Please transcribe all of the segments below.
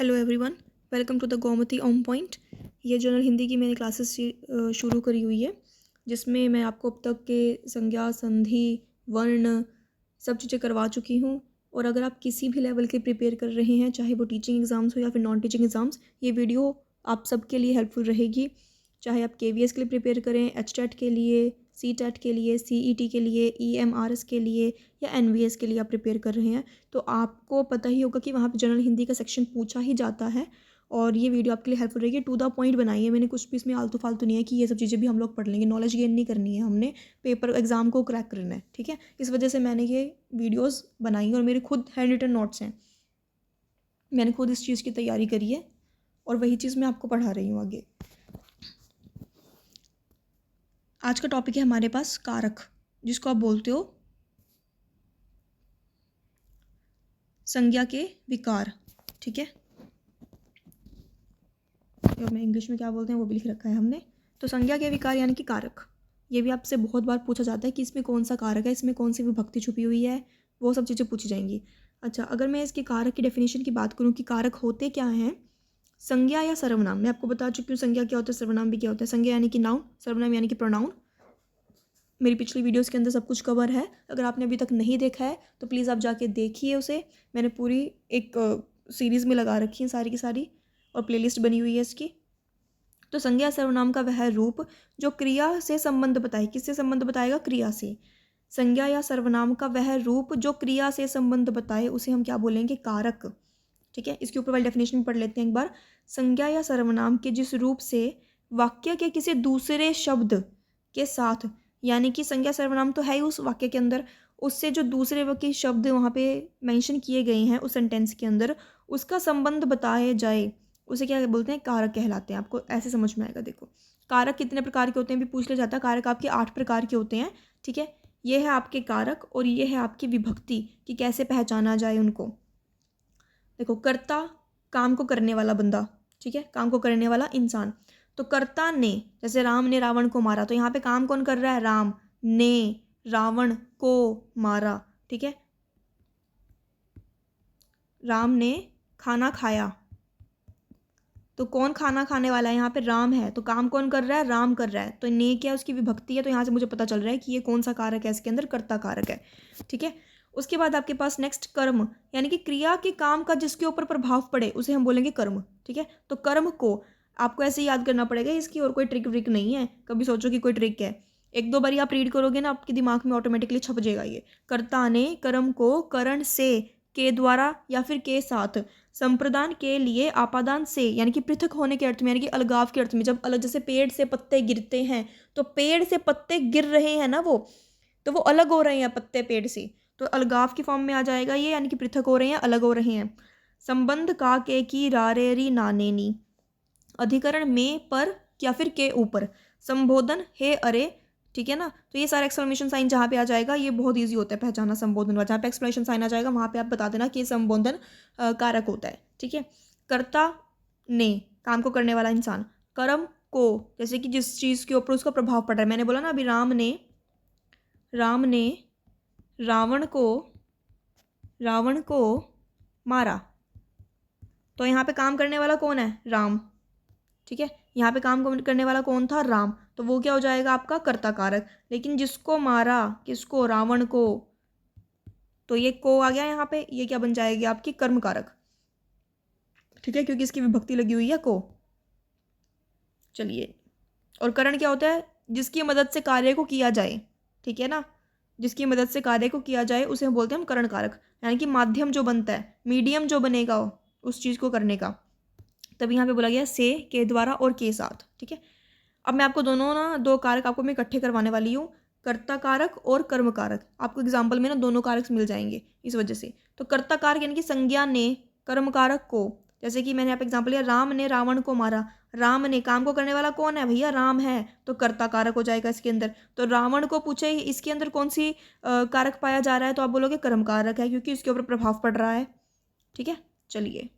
Hello everyone, welcome to the Gomti on point. ये general Hindi की मैंने क्लासेस शुरू करी हुई है, जिसमें मैं आपको अब तक के संज्ञा, संधि, वर्ण सब चीज़ें करवा चुकी हूँ। और अगर आप किसी भी लेवल के प्रिपेयर कर रहे हैं, चाहे वो टीचिंग एग्ज़ाम्स हो या फिर नॉन टीचिंग एग्ज़ाम्स, ये वीडियो आप सबके लिए हेल्पफुल रहेगी। चाहे आप KVS के लिए प्रिपेयर करें, HTET के लिए, CTET के लिए, CET के लिए, EMRS के लिए या NVS के लिए आप प्रिपेयर कर रहे हैं, तो आपको पता ही होगा कि वहाँ पे जनरल हिंदी का सेक्शन पूछा ही जाता है। और ये वीडियो आपके लिए हेल्पफुल रहेगी। टू द पॉइंट बनाई है मैंने, कुछ भी इसमें आलतू फालतू नहीं है कि ये सब चीज़ें भी हम लोग पढ़ लेंगे। नॉलेज गेन नहीं करनी है, हमने पेपर एग्ज़ाम को क्रैक करना है, ठीक है। इस वजह से मैंने ये वीडियोज़ बनाई और मेरे खुद हैंड रिटन नोट्स हैं। मैंने खुद इस चीज़ की तैयारी करी है और वही चीज़ मैं आपको पढ़ा रही हूँ आगे। आज का टॉपिक है हमारे पास कारक, जिसको आप बोलते हो संज्ञा के विकार, ठीक है। और मैं इंग्लिश में क्या बोलते हैं वो भी लिख रखा है हमने। तो संज्ञा के विकार यानी कि कारक, ये भी आपसे बहुत बार पूछा जाता है कि इसमें कौन सा कारक है, इसमें कौन सी विभक्ति छुपी हुई है, वो सब चीज़ें पूछी जाएंगी। अच्छा, अगर मैं इसके कारक की डेफिनेशन की बात करूँ कि कारक होते क्या हैं, संज्ञा या सर्वनाम। मैं आपको बता चुकी हूँ संज्ञा क्या होता है, सर्वनाम भी क्या होता है। संज्ञा यानी कि नाउन, सर्वनाम यानी कि प्रोनाउन। मेरी पिछली वीडियोस के अंदर सब कुछ कवर है। अगर आपने अभी तक नहीं देखा है तो प्लीज़ आप जाके देखिए उसे। मैंने पूरी एक सीरीज़ में लगा रखी है सारी की सारी, और प्लेलिस्ट बनी हुई है इसकी। तो संज्ञा सर्वनाम का वह रूप जो क्रिया से संबंध बताए। किससे संबंध बताएगा? क्रिया से। संज्ञा या सर्वनाम का वह रूप जो क्रिया से संबंध बताए, उसे हम क्या बोलेंगे? कारक, ठीक है। इसके ऊपर वाली डेफिनेशन में पढ़ लेते हैं एक बार। संज्ञा या सर्वनाम के जिस रूप से वाक्य के किसी दूसरे शब्द के साथ, यानी कि संज्ञा सर्वनाम तो है ही उस वाक्य के अंदर, उससे जो दूसरे वाक्य शब्द वहाँ पे मेंशन किए गए हैं उस सेंटेंस के अंदर, उसका संबंध बताया जाए, उसे क्या बोलते हैं? कारक कहलाते हैं। आपको ऐसे समझ में आएगा। देखो, कारक कितने प्रकार के होते हैं भी पूछ लिया जाता है। कारक आपके 8 प्रकार के होते हैं, ठीक है। ये है आपके कारक और ये है आपकी विभक्ति कि कैसे पहचाना जाए उनको। देखो, कर्ता, काम को करने वाला बंदा, ठीक है, काम को करने वाला इंसान। तो कर्ता ने, जैसे राम ने रावण को मारा, तो यहाँ पे काम कौन कर रहा है? राम ने रावण को मारा, ठीक है। राम ने खाना खाया, तो कौन खाना खाने वाला है? यहाँ पे राम है, तो काम कौन कर रहा है? राम कर रहा है। तो ने क्या, उसकी विभक्ति है। तो यहाँ से मुझे पता चल रहा है कि ये कौन सा कारक है, इसके अंदर कर्ता कारक है, ठीक है। उसके बाद आपके पास नेक्स्ट कर्म, यानी कि क्रिया के काम का जिसके ऊपर प्रभाव पड़े उसे हम बोलेंगे कर्म, ठीक है। तो कर्म को आपको ऐसे याद करना पड़ेगा, इसकी और कोई ट्रिक व्रिक नहीं है। कभी सोचो कि कोई ट्रिक है, एक दो बारी आप रीड करोगे ना, आपके दिमाग में ऑटोमेटिकली छप जाएगा ये। कर्ता ने कर्म को करण से, के द्वारा या फिर के साथ, संप्रदान के लिए, आपादान से, यानी कि पृथक होने के अर्थ में, यानी कि अलगाव के अर्थ में। जब अलग, जैसे पेड़ से पत्ते गिरते हैं, तो पेड़ से पत्ते गिर रहे हैं ना वो, तो वो अलग हो रहे हैं पत्ते पेड़ से, तो अलगाव की फॉर्म में आ जाएगा ये, यानी कि पृथक हो रहे हैं, अलग हो रहे हैं। संबंध का, के की, रारे री, नाने नी। अधिकरण में, पर या फिर के ऊपर। संबोधन, हे, अरे, ठीक है ना। तो ये सारा एक्सक्लेमेशन साइन जहाँ पे आ जाएगा, ये बहुत ईजी होता है पहचाना संबोधन वाला। जहाँ पे एक्सक्लेमेशन साइन आ जाएगा वहाँ पे आप बता देना कि ये संबोधन कारक होता है, ठीक है। कर्ता ने, काम को करने वाला इंसान। कर्म को, जैसे कि जिस चीज़ के ऊपर उसका प्रभाव पड़ रहा है। मैंने बोला ना अभी, राम ने रावण को मारा, तो यहाँ पे काम करने वाला कौन है? राम, ठीक है। यहाँ पे काम करने वाला कौन था? राम। तो वो क्या हो जाएगा? आपका कर्ता कारक। लेकिन जिसको मारा, किसको? रावण को, तो ये को आ गया यहाँ पे, ये क्या बन जाएगी? आपकी कर्म कारक, ठीक है, क्योंकि इसकी विभक्ति लगी हुई है को। चलिए, और करण क्या होता है? जिसकी मदद से कार्य को किया जाए, ठीक है ना। जिसकी मदद से कार्य को किया जाए उसे हम बोलते हैं हम करण कारक, यानी कि माध्यम जो बनता है, मीडियम जो बनेगा उस चीज़ को करने का। तभी यहाँ पे बोला गया से, के द्वारा और के साथ, ठीक है। अब मैं आपको दोनों ना, दो कारक आपको मैं इकट्ठे करवाने वाली हूँ, कर्ता कारक और कर्म कारक। आपको एग्जाम्पल में ना दोनों कारक मिल जाएंगे इस वजह से। तो कर्ता कारक यानी कि संज्ञा ने कर्म कारक को, जैसे कि मैंने यहाँ पे एग्जाम्पल लिया, राम ने रावण को मारा। राम ने, काम को करने वाला कौन है भैया? राम है, तो कर्ता कारक हो जाएगा इसके अंदर। तो रावण को पूछे इसके अंदर कौन सी कारक पाया जा रहा है, तो आप बोलोगे कर्म कारक है, क्योंकि इसके ऊपर प्रभाव पड़ रहा है, ठीक है। चलिए,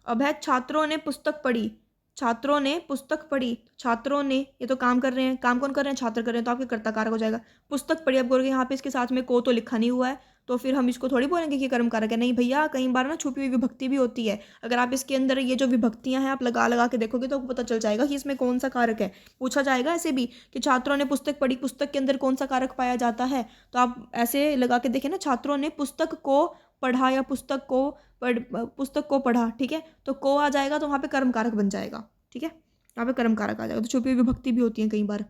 अब है छात्रों ने पुस्तक पढ़ी। छात्रों ने पुस्तक पढ़ी, छात्रों ने, ये तो काम कर रहे हैं, काम कौन कर रहे हैं? छात्र कर रहे हैं, तो आपके कर्ता कारक हो जाएगा। पुस्तक पढ़ी, अब बोलोगे यहाँ पे इसके साथ में को तो लिखा नहीं हुआ है, तो फिर हम इसको थोड़ी बोलेंगे कि कर्म कारक है। नहीं भैया, कई बार ना छुपी हुई विभक्ति भी होती है। अगर आप इसके अंदर ये जो विभक्तियां हैं आप लगा लगा के देखोगे तो पता चल जाएगा कि इसमें कौन सा कारक है। पूछा जाएगा ऐसे भी कि छात्रों ने पुस्तक पढ़ी, पुस्तक के अंदर कौन सा कारक पाया जाता है, तो आप ऐसे लगा के देखें ना, छात्रों ने पुस्तक को पढ़ा या पुस्तक को पढ़ा, ठीक है, तो को आ जाएगा तो वहाँ पे कर्म कारक बन जाएगा, ठीक है, यहाँ पे कर्म कारक आ जाएगा। तो छुपी हुई विभक्ति भी होती है कई बार।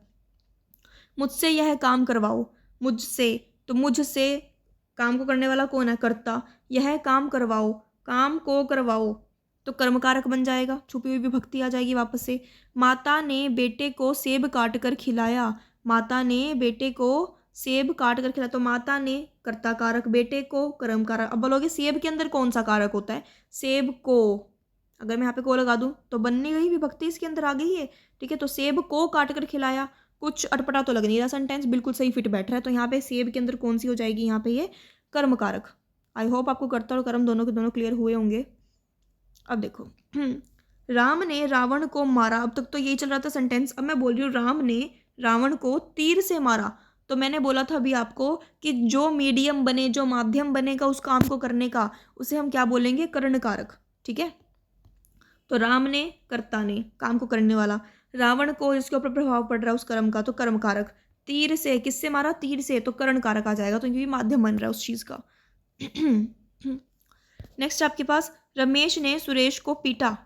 मुझसे यह काम करवाओ, मुझसे, तो मुझसे काम को करने वाला कौन है, कर्ता। यह काम करवाओ, काम को करवाओ, तो कर्म कारक बन जाएगा, छुपी हुई विभक्ति आ जाएगी वापस से। माता ने बेटे को सेब काट कर खिलाया, माता ने बेटे को सेब काट कर खिलाया, तो माता ने कर्ता कारक, बेटे को कर्म कारक। अब बोलोगे सेब के अंदर कौन सा कारक होता है, सेब को, अगर मैं यहाँ पे को लगा दूं तो बनने गई विभक्ति इसके अंदर आ गई है, ठीक है। तो सेब को काट कर खिलाया, कुछ अटपटा तो लग नहीं रहा सेंटेंस, बिल्कुल सही फिट बैठ रहा है। तो यहाँ पे सेब के अंदर कौन सी हो जाएगी, यहाँ पे ये कर्म कारक। आई होप आपको कर्ता और कर्म दोनों के दोनों क्लियर हुए होंगे। अब देखो, राम ने रावण को मारा, अब तक तो यही चल रहा था सेंटेंस। अब मैं बोल रही हूँ राम ने रावण को तीर से मारा। तो मैंने बोला था अभी आपको कि जो मीडियम बने, जो माध्यम बनेगा उस काम को करने का, उसे हम क्या बोलेंगे, कर्ण कारक, ठीक है। तो राम ने, कर्ता ने, काम को करने वाला, रावण को जिसके ऊपर प्रभाव पड़ रहा है उस कर्म का, तो कर्म कारक। तीर से, किससे मारा, तीर से, तो कर्ण कारक आ जाएगा, तो ये भी माध्यम बन रहा है उस चीज का। नेक्स्ट आपके पास, रमेश ने सुरेश को पीटा,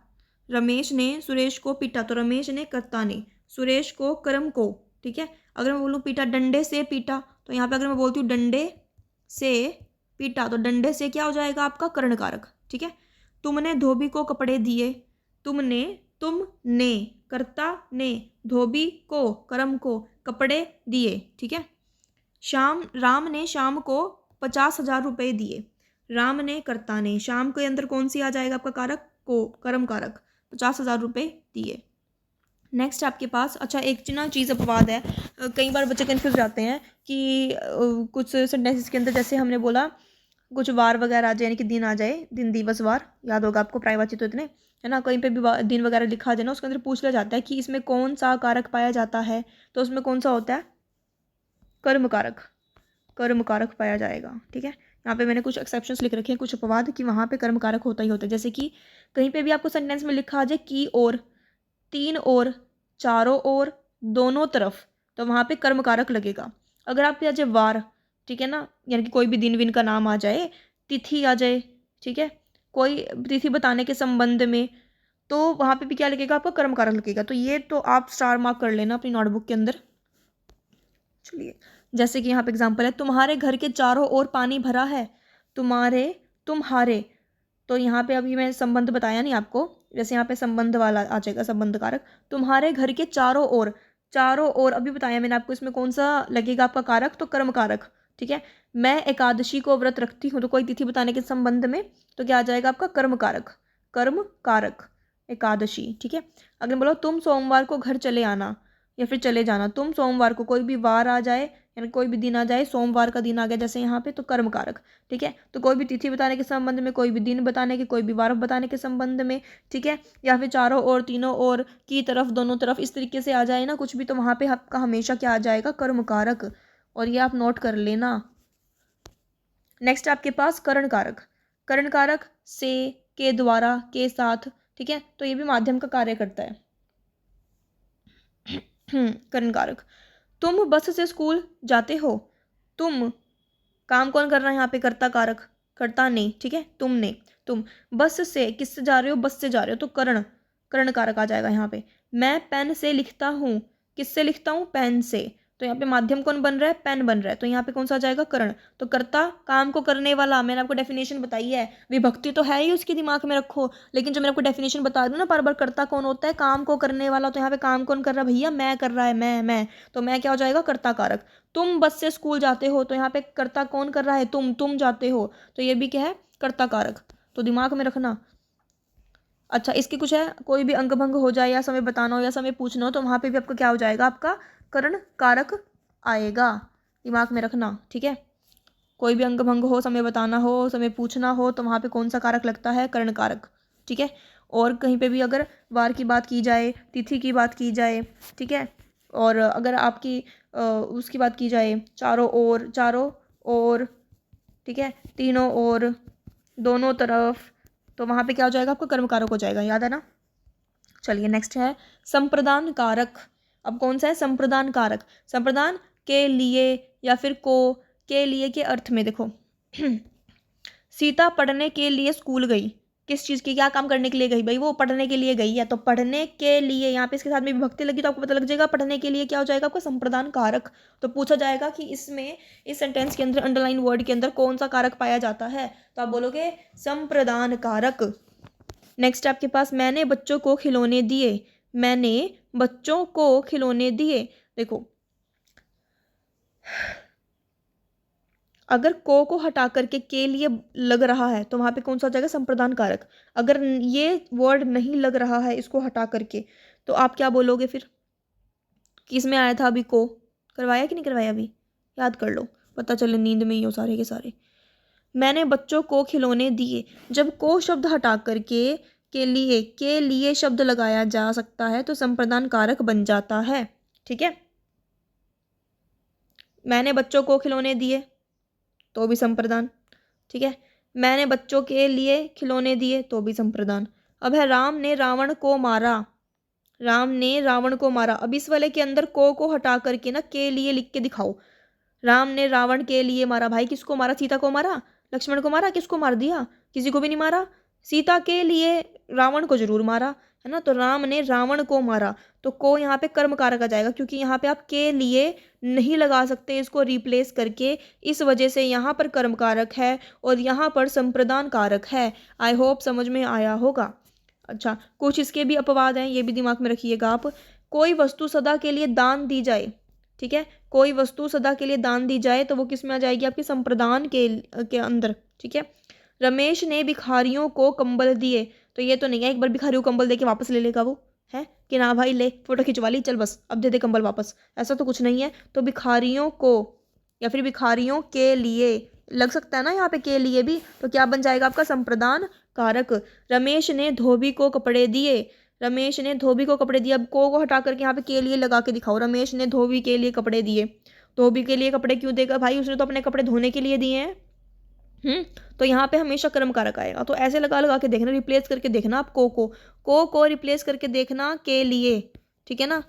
रमेश ने सुरेश को पीटा, तो रमेश ने, कर्ता ने, सुरेश को, कर्म को, ठीक है। अगर मैं बोलूँ पीटा, डंडे से पीटा, तो यहाँ पे अगर मैं बोलती हूँ डंडे से पीटा, तो डंडे से क्या हो जाएगा आपका, कर्ण कारक, ठीक है। तुमने धोबी को कपड़े दिए, तुमने, तुमने, कर्ता ने, धोबी को, कर्म को, कपड़े दिए, ठीक है। राम ने शाम को 50,000 रुपये दिए, राम ने, कर्ता ने, शाम के अंदर कौन सी आ जाएगा आपका कारक, को, कर्म कारक, 50,000 रुपये दिए। नेक्स्ट आपके पास, अच्छा एक ना चीज़ अपवाद है, कई बार बच्चे कन्फ्यूज जाते हैं कि कुछ सेंटेंसेस के अंदर जैसे हमने बोला कुछ वार वगैरह आ जाए, यानी कि दिन आ जाए, दिन दिवस वार, याद होगा आपको प्रायवाची तो इतने, है ना, कहीं पे भी दिन वगैरह लिखा जाए ना, उसके अंदर पूछ लिया जाता है कि इसमें कौन सा कारक पाया जाता है, तो उसमें कौन सा होता है, कर्म कारक, कर्म कारक पाया जाएगा, ठीक है। यहाँ पे मैंने कुछ एक्सेप्शंस लिख रखे हैं, कुछ अपवाद, कि वहाँ पे कर्म कारक होता ही होता है। जैसे कि कहीं पे भी आपको सेंटेंस में लिखा आ जाए की और, तीन और, चारों ओर, दोनों तरफ, तो वहाँ पे कर्म कारक लगेगा। अगर आप आ जाए वार, ठीक है ना, यानी कि कोई भी दिन विन का नाम आ जाए, तिथि आ जाए, ठीक है, कोई तिथि बताने के संबंध में, तो वहाँ पे भी क्या लगेगा आपका, कर्म कारक लगेगा। तो ये तो आप स्टार मार्क कर लेना अपनी नोटबुक के अंदर। चलिए, जैसे कि यहाँ पे एग्जाम्पल है, तुम्हारे घर के चारों ओर पानी भरा है, तुम्हारे, तुम्हारे, तो यहाँ पे अभी मैं संबंध बताया नहीं आपको, जैसे यहाँ पे संबंध वाला आ जाएगा, संबंध कारक। तुम्हारे घर के चारों ओर, चारों ओर अभी बताया मैंने आपको, इसमें कौन सा लगेगा आपका कारक, तो कर्म कारक, ठीक है। मैं एकादशी को व्रत रखती हूँ, तो कोई तिथि बताने के संबंध में, तो क्या आ जाएगा आपका, कर्म कारक, कर्म कारक, एकादशी, ठीक है। अगर बोलो तुम सोमवार को घर चले आना या फिर चले जाना, तुम सोमवार को, कोई भी वार आ जाए यानी कोई भी दिन आ जाए, सोमवार का दिन आ गया जैसे यहाँ पे, तो कर्म कारक, ठीक है। तो कोई भी तिथि बताने के संबंध में, कोई भी दिन बताने के, कोई भी वार बताने के संबंध में, ठीक है, या फिर चारों ओर, तीनों ओर, की तरफ, दोनों तरफ, इस तरीके से आ जाए ना कुछ भी, तो वहाँ पे आपका हमेशा क्या आ जाएगा, कर्म कारक, और ये आप नोट कर लेना। नेक्स्ट आपके पास कर्ण कारक, कर्ण कारक से, के द्वारा, के साथ, ठीक है, तो ये भी माध्यम का कार्य करता है। कर्ण कारक, तुम बस से स्कूल जाते हो, तुम, काम कौन कर रहा है यहाँ पे, कर्ता कारक, कर्ता ने, ठीक है, तुमने, तुम, बस से, किससे जा रहे हो, बस से जा रहे हो, तो कर्ण, कर्ण कारक आ जाएगा यहाँ पे। मैं पेन से लिखता हूँ, किससे लिखता हूँ, पेन से, तो यहाँ पे माध्यम कौन बन रहा है, पेन बन रहा है, तो यहाँ पे कौन सा आ जाएगा, कर्ण। तो कर्ता, काम को करने वाला, मैंने आपको डेफिनेशन बताई है, विभक्ति तो है ही उसके दिमाग में रखो, लेकिन जो मैंने आपको डेफिनेशन बता दूँ ना बार बार, कर्ता कौन होता है, काम को करने वाला, तो यहाँ पे काम कौन कर रहा है भैया, मैं कर रहा है, मैं, तो मैं क्या हो जाएगा, कर्ता कारक। तुम बस से स्कूल जाते हो, तो यहाँ पे कर्ता कौन कर रहा है, तुम जाते हो, तो ये भी क्या है, कर्ता कारक, तो दिमाग में रखना। अच्छा, इसके कुछ है, कोई भी अंग भंग हो जाए या समय बताना हो या समय पूछना हो, तो वहाँ पे भी आपका क्या हो जाएगा, आपका कर्ण कारक आएगा, दिमाग में रखना, ठीक है। कोई भी अंग भंग हो, समय बताना हो, समय पूछना हो, तो वहाँ पे कौन सा कारक लगता है, कर्ण कारक, ठीक है। और कहीं पे भी अगर वार की बात की जाए, तिथि की बात की जाए, ठीक है, और अगर आपकी उसकी बात की जाए, चारों ओर, चारों ओर, ठीक है, तीनों ओर, दोनों तरफ, तो वहाँ पे क्या हो जाएगा आपका कर्म कारक हो जाएगा, याद है ना। चलिए नेक्स्ट है संप्रदान कारक। अब कौन सा है संप्रदान कारक, संप्रदान के लिए या फिर को, के लिए के अर्थ में देखो सीता पढ़ने के लिए स्कूल गई, किस चीज़ की, क्या काम करने के लिए गई भाई, वो पढ़ने के लिए गई है, तो पढ़ने के लिए यहाँ पे इसके साथ में विभक्ति लगी तो आपको पता लग जाएगा पढ़ने के लिए क्या हो जाएगा आपका संप्रदान कारक। तो पूछा जाएगा कि इसमें इस सेंटेंस के अंदर अंडरलाइन वर्ड के अंदर कौन सा कारक पाया जाता है, तो आप बोलोगे संप्रदान कारक। नेक्स्ट आपके पास मैंने बच्चों को खिलौने दिए, मैंने बच्चों को खिलौने दिए। देखो अगर को हटा करके के लिए लग रहा है तो वहाँ पे कौन सा हो जाएगा संप्रदान कारक। अगर ये वर्ड नहीं लग रहा है इसको हटा करके तो आप क्या बोलोगे फिर, किस में आया था अभी को, करवाया कि नहीं करवाया अभी, याद कर लो, पता चले नींद में ही हो सारे के सारे। मैंने बच्चों को खिलौने दिए, जब को शब्द हटा करके के लिए शब्द लगाया जा सकता है तो संप्रदान कारक बन जाता है। ठीक है, मैंने बच्चों को खिलौने दिए तो भी संप्रदान। ठीक है, मैंने बच्चों के लिए खिलौने दिए तो भी संप्रदान। अब है राम ने रावण को मारा, राम ने रावण को मारा। अब इस वाले के अंदर को हटा करके ना के लिए लिख के दिखाओ। राम ने रावण के लिए मारा, भाई किसको मारा, सीता को मारा, लक्ष्मण को मारा, किसको मार दिया, किसी को भी नहीं मारा, सीता के लिए रावण को जरूर मारा है ना। तो राम ने रावण को मारा, तो को यहाँ पे कर्म कारक आ जाएगा क्योंकि यहाँ पे आप के लिए नहीं लगा सकते इसको रिप्लेस करके, इस वजह से यहाँ पर कर्म कारक है और यहाँ पर संप्रदान कारक है। आई होप समझ में आया होगा। अच्छा, कुछ इसके भी अपवाद हैं, ये भी दिमाग में रखिएगा आप। कोई वस्तु सदा के लिए दान दी जाए, ठीक है, कोई वस्तु सदा के लिए दान दी जाए तो वो किस में आ जाएगी आपके संप्रदान के अंदर। ठीक है, रमेश ने भिखारियों को कंबल दिए, तो ये तो नहीं है एक बार भिखारियों को कंबल दे के वापस ले लेगा वो, है कि ना भाई ले फोटो खिंचवा ली चल बस अब दे दे कंबल वापस, ऐसा तो कुछ नहीं है। तो भिखारियों को या फिर भिखारियों के लिए लग सकता है ना यहाँ पे के लिए भी, तो क्या बन जाएगा आपका संप्रदान कारक। रमेश ने धोबी को कपड़े दिए, रमेश ने धोबी को कपड़े दिए। अब को हटा करके यहाँ पे के लिए लगा के दिखाओ, रमेश ने धोबी के लिए कपड़े दिए। धोबी के लिए कपड़े क्यों देगा भाई, उसने तो अपने कपड़े धोने के लिए दिए हैं। तो यहाँ पे हमेशा कर्म कारक आएगा। तो ऐसे लगा लगा के देखना, रिप्लेस करके देखना आप को रिप्लेस करके देखना के लिए। ठीक है ना।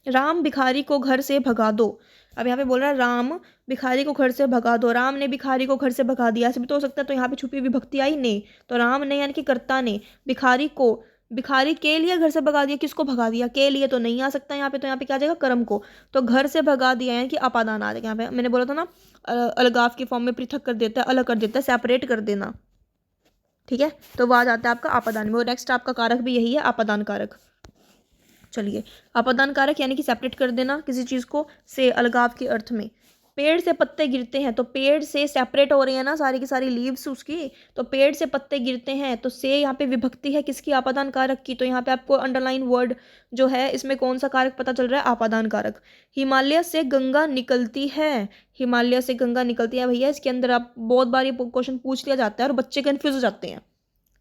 राम भिखारी को घर से भगा दो। अब यहाँ पे बोल रहा है राम भिखारी को घर से भगा दो, राम ने भिखारी को घर से भगा दिया, ऐसे भी तो हो सकता है। तो यहाँ पे छुपी विभक्ति आई नहीं, तो राम ने यानी कि कर्ता ने भिखारी को, भिखारी के लिए घर से भगा दिया, किसको भगा दिया, के लिए तो नहीं आ सकता यहाँ पे, तो यहाँ पे क्या आ जाएगा कर्म को। तो घर से भगा दिया यानी कि अपादान आ जाएगा। यहाँ पे मैंने बोला था ना अलगाव के फॉर्म में पृथक कर देता है, अलग कर देता है, सेपरेट कर देना। ठीक है, तो वो आ जाता है आपका आपादान में। और नेक्स्ट आपका कारक भी यही है आपादान कारक। चलिए, आपादान कारक यानी कि सेपरेट कर देना किसी चीज़ को, से अलगाव के अर्थ में। पेड़ से पत्ते गिरते हैं, तो पेड़ से सेपरेट हो रही है ना सारी की सारी लीव्स उसकी, तो पेड़ से पत्ते गिरते हैं, तो से यहाँ पे विभक्ति है किसकी, आपादान कारक की। तो यहाँ पे आपको अंडरलाइन वर्ड जो है इसमें कौन सा कारक पता चल रहा है, आपादान कारक। हिमालय से गंगा निकलती है, हिमालय से गंगा निकलती है भैया, इसके अंदर आप बहुत बार ये क्वेश्चन पूछ लिया जाता है और बच्चे कन्फ्यूज हो जाते हैं।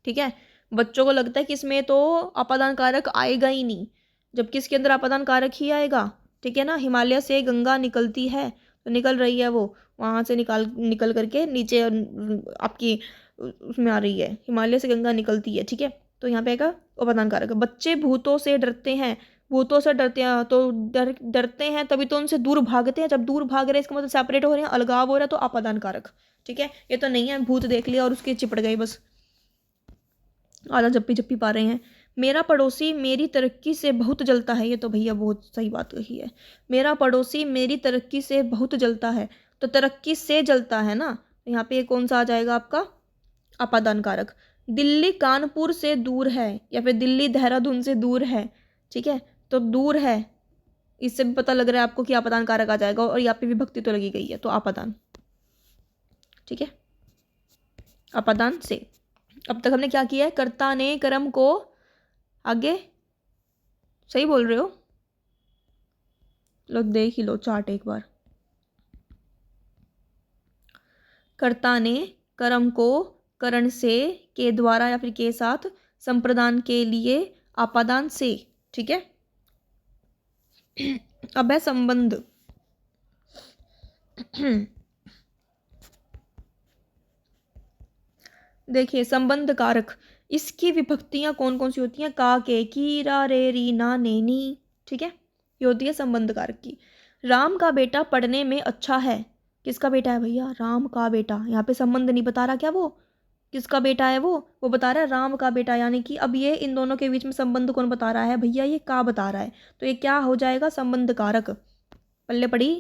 ठीक है, बच्चों को लगता है कि इसमें तो आपादान कारक आएगा ही नहीं, जबकि इसके अंदर आपादान कारक ही आएगा। ठीक है ना, हिमालय से गंगा निकलती है, तो निकल रही है वो वहाँ से निकल करके नीचे आपकी उसमें आ रही है, हिमालय से गंगा निकलती है। ठीक है, तो यहाँ पे आएगा आपादान कारक। बच्चे भूतों से डरते हैं, भूतों से डरते हैं, तो डरते हैं तभी तो उनसे दूर भागते हैं, जब दूर भाग रहे हैं इसका मतलब सेपरेट हो रहे हैं, अलगाव हो रहा है, तो आपादान कारक। ठीक है, ये तो नहीं है भूत देख लिया और उसके चिपट गए बस, आधा जप्पी जप्पी पा रहे हैं। मेरा पड़ोसी मेरी तरक्की से बहुत जलता है, ये तो भैया बहुत सही बात कही है। मेरा पड़ोसी मेरी तरक्की से बहुत जलता है, तो तरक्की से जलता है ना, यहाँ पे कौन सा आ जाएगा आपका आपादान कारक। दिल्ली कानपुर से दूर है या फिर दिल्ली देहरादून से दूर है। ठीक है, तो दूर है, इससे भी पता लग रहा है आपको कि आपादान कारक आ जाएगा, और यहाँ पे विभक्ति तो लगी गई है, तो आपादान। ठीक है, आपादान से। अब तक हमने क्या किया है, कर्ता ने कर्म को, आगे सही बोल रहे हो, लो देख ही लो चार्ट एक बार। कर्ता ने कर्म को करण से, के द्वारा या फिर के साथ, संप्रदान के लिए, आपादान से। ठीक है, अब है संबंध। देखिए संबंध कारक, इसकी विभक्तियाँ कौन कौन सी होती हैं? का, के, की, रा, रे, री, ना, ने, नी। ठीक है, ये होती है संबंध कारक की। राम का बेटा पढ़ने में अच्छा है। किसका बेटा है भैया? राम का बेटा। यहाँ पे संबंध नहीं बता रहा क्या वो किसका बेटा है, वो बता रहा है राम का बेटा। यानी कि अब ये इन दोनों के बीच में संबंध कौन बता रहा है भैया? ये का बता रहा है। तो ये क्या हो जाएगा? संबंध कारक। पल्ले पड़ी।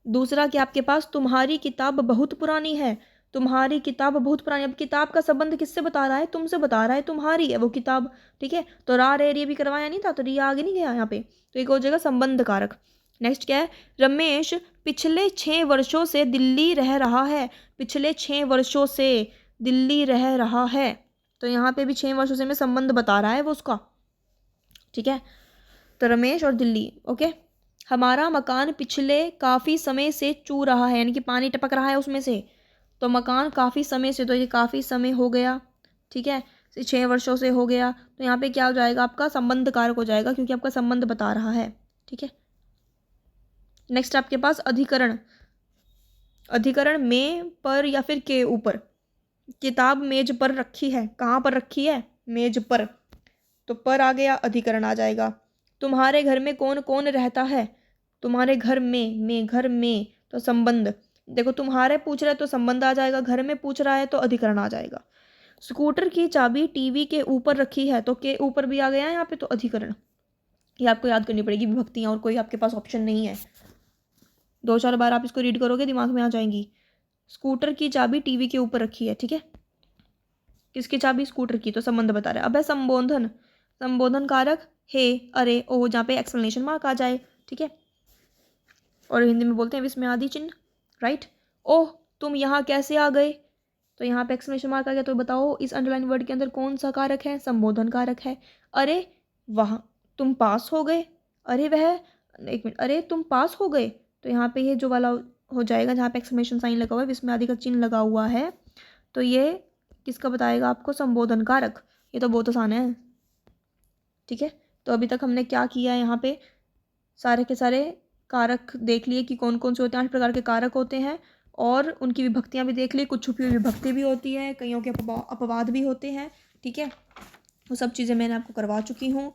दूसरा कि आपके पास तुम्हारी किताब बहुत पुरानी है। तुम्हारी किताब बहुत पुरानी, अब किताब का संबंध किससे बता रहा है? तुमसे बता रहा है, तुम्हारी है वो किताब। ठीक है, तो रा रे रे भी करवाया नहीं था, तो रिया आगे नहीं गया यहाँ पे, तो एक हो जाएगा संबंध कारक। नेक्स्ट क्या है? रमेश पिछले 6 वर्षों से दिल्ली रह रहा है। पिछले 6 वर्षों से दिल्ली रह रहा है, तो यहाँ पे भी 6 वर्षों से में संबंध बता रहा है वो उसका। ठीक है, तो रमेश और दिल्ली। ओके, हमारा मकान पिछले काफ़ी समय से चू रहा है, यानी कि पानी टपक रहा है उसमें से। तो मकान काफ़ी समय से, तो ये काफ़ी समय हो गया। ठीक है, 6 वर्षों से हो गया, तो यहाँ पे क्या हो जाएगा? आपका संबंध कारक हो जाएगा, क्योंकि आपका संबंध बता रहा है। ठीक है, नेक्स्ट आपके पास अधिकरण। अधिकरण में, पर या फिर के ऊपर। किताब मेज पर रखी है, कहाँ पर रखी है? मेज पर, तो पर आ गया, अधिकरण आ जाएगा। तुम्हारे घर में कौन कौन रहता है? तुम्हारे घर में घर में, तो संबंध। देखो तुम्हारे पूछ रहा है तो संबंध आ जाएगा, घर में पूछ रहा है तो अधिकरण आ जाएगा। स्कूटर की चाबी टीवी के ऊपर रखी है, तो के ऊपर भी आ गया यहाँ पे, तो अधिकरण। ये आपको याद करनी पड़ेगी विभक्तियाँ, और कोई आपके पास ऑप्शन नहीं है। 2-4 बार आप इसको रीड करोगे दिमाग में आ जाएंगी। स्कूटर की चाबी टीवी के ऊपर रखी है। ठीक है, किसकी चाबी? स्कूटर की, तो संबंध बता रहा है। अब है संबोधन। संबोधन कारक हे, अरे, ओ, जहाँ पे एक्सक्लेमेशन मार्क आ जाए। ठीक है, और हिंदी में बोलते हैं विस्मय आदि चिन्ह। राइट। ओह, तुम यहाँ कैसे आ गए? तो यहाँ पे एक्सक्लेमेशन मार्क आ गया, तो बताओ इस अंडरलाइन वर्ड के अंदर कौन सा कारक है? संबोधन कारक है। अरे वहाँ, तुम पास हो गए। अरे वह, एक मिनट, अरे तुम पास हो गए, तो यहाँ पे ये जो वाला हो जाएगा, जहाँ पे एक्सक्लेमेशन साइन लगा हुआ है, विस्मय आदि का चिन्ह लगा हुआ है, तो ये किसका बताएगा आपको? संबोधन कारक। ये तो बहुत आसान है। ठीक है, तो अभी तक हमने क्या किया है? यहाँ पे सारे के सारे कारक देख लिए कि कौन कौन से होते हैं। 8 प्रकार के कारक होते हैं, और उनकी विभक्तियाँ भी देख ली। कुछ छुपी हुई विभक्ति भी होती है, कईयों के अपवाद भी होते हैं। ठीक है, वो सब चीज़ें मैंने आपको करवा चुकी हूँ।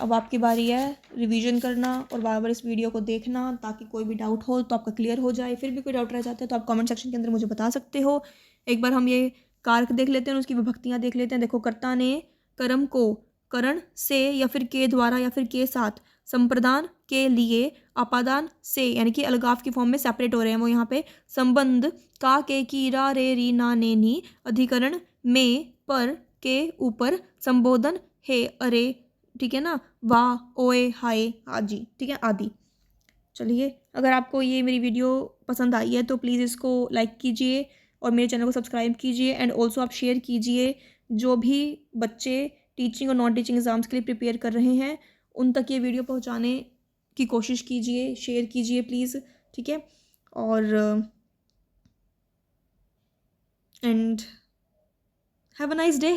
अब आपकी बारी है रिवीजन करना और बार बार इस वीडियो को देखना, ताकि कोई भी डाउट हो तो आपका क्लियर हो जाए। फिर भी कोई डाउट रह जाता है तो आप कमेंट सेक्शन के अंदर मुझे बता सकते हो। एक बार हम ये कारक देख लेते हैं, उसकी विभक्तियाँ देख लेते हैं। देखो, कर्ता ने कर्म को करण से या फिर के द्वारा या फिर के साथ, संप्रदान के लिए, अपादान से, यानी कि अलगाव की फॉर्म में सेपरेट हो रहे हैं वो यहाँ पे। संबंध का, के, की, रा, रे, री, ना, ने, नी। अधिकरण में, पर, के ऊपर। संबोधन हे, अरे, ठीक है ना, वाह, ओए, हाय आदि। ठीक है, आदि। चलिए, अगर आपको ये मेरी वीडियो पसंद आई है तो प्लीज़ इसको लाइक कीजिए और मेरे चैनल को सब्सक्राइब कीजिए, एंड ऑल्सो आप शेयर कीजिए। जो भी बच्चे टीचिंग और नॉन टीचिंग एग्ज़ाम्स के लिए प्रिपेयर कर रहे हैं, उन तक ये वीडियो पहुंचाने की कोशिश कीजिए, शेयर कीजिए प्लीज़। ठीक है, और and have a nice day.